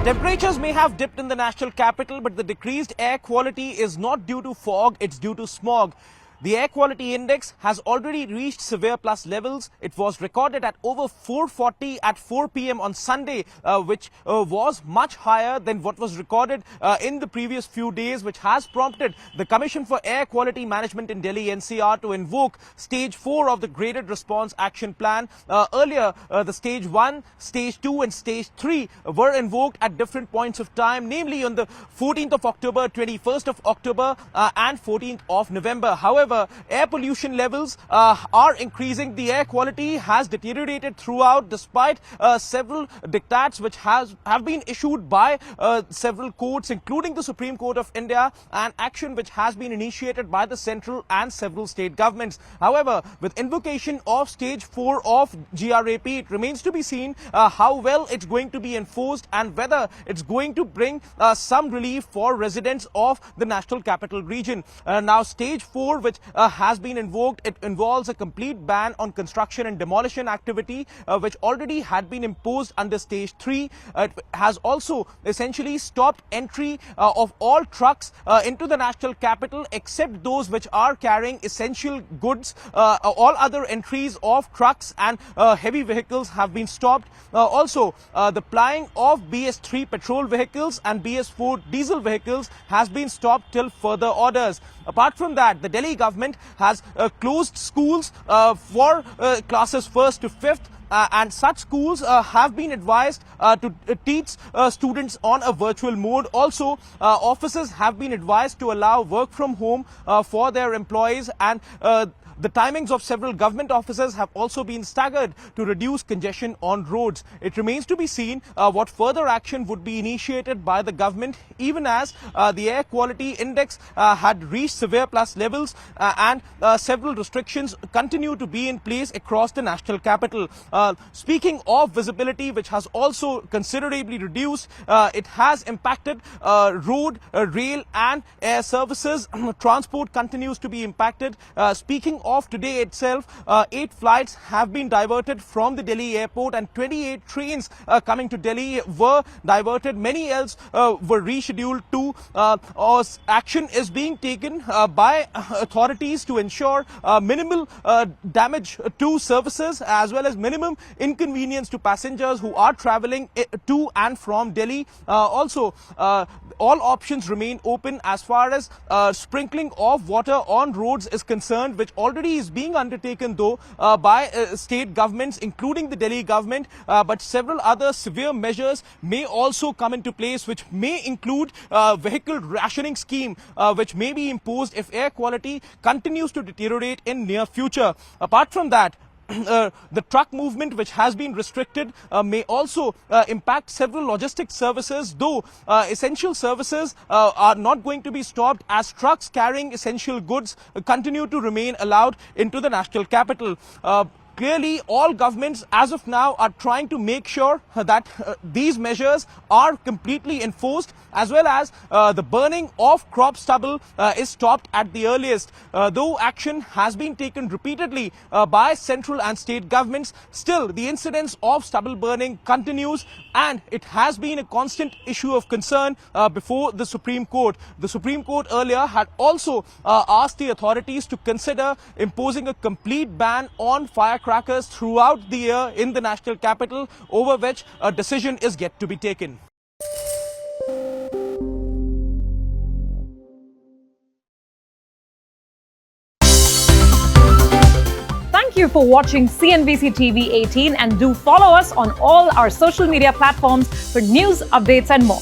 Temperatures may have dipped in the national capital, but the decreased air quality is not due to fog, it's due to smog. The air quality index has already reached severe plus levels. It was recorded at over 440 at 4 p.m. on Sunday, which was much higher than what was recorded in the previous few days, which has prompted the Commission for Air Quality Management in Delhi NCR to invoke Stage 4 of the Graded Response Action Plan. Earlier, the Stage 1, Stage 2 and Stage 3 were invoked at different points of time, namely on the 14th of October, 21st of October and 14th of November. However, air pollution levels are increasing. The air quality has deteriorated throughout despite several diktats which have been issued by several courts, including the Supreme Court of India, and action which has been initiated by the central and several state governments. However, with invocation of Stage 4 of GRAP, it remains to be seen how well it's going to be enforced and whether it's going to bring some relief for residents of the National Capital Region. Now, Stage 4, which has been invoked, it involves a complete ban on construction and demolition activity, which already had been imposed under Stage 3. It has also essentially stopped entry of all trucks into the national capital except those which are carrying essential goods. All other entries of trucks and heavy vehicles have been stopped. Also, the plying of BS3 petrol vehicles and BS4 diesel vehicles has been stopped till further orders. Apart from that, the Delhi government has closed schools for classes 1st to 5th. And such schools have been advised to teach students on a virtual mode. Also, offices have been advised to allow work from home for their employees, and the timings of several government offices have also been staggered to reduce congestion on roads. It remains to be seen what further action would be initiated by the government, even as the air quality index had reached severe plus levels and several restrictions continue to be in place across the national capital. Speaking of visibility, which has also considerably reduced, it has impacted road, rail and air services. Transport continues to be impacted. Speaking of today itself, 8 flights have been diverted from the Delhi airport and 28 trains coming to Delhi were diverted. Many else were rescheduled too. Action is being taken by authorities to ensure minimal damage to services as well as minimum inconvenience to passengers who are traveling to and from Delhi. Also, all options remain open as far as sprinkling of water on roads is concerned, which already is being undertaken though by state governments, including the Delhi government, but several other severe measures may also come into place, which may include vehicle rationing scheme, which may be imposed if air quality continues to deteriorate in near future. Apart from that, the truck movement, which has been restricted, may also impact several logistics services, though essential services are not going to be stopped as trucks carrying essential goods continue to remain allowed into the national capital. Clearly, all governments as of now are trying to make sure that these measures are completely enforced, as well as the burning of crop stubble is stopped at the earliest. Though action has been taken repeatedly by central and state governments, still the incidence of stubble burning continues and it has been a constant issue of concern before the Supreme Court. The Supreme Court earlier had also asked the authorities to consider imposing a complete ban on firecrackers throughout the year in the national capital, over which a decision is yet to be taken. Thank you for watching CNBC TV 18 and do follow us on all our social media platforms for news, updates and more.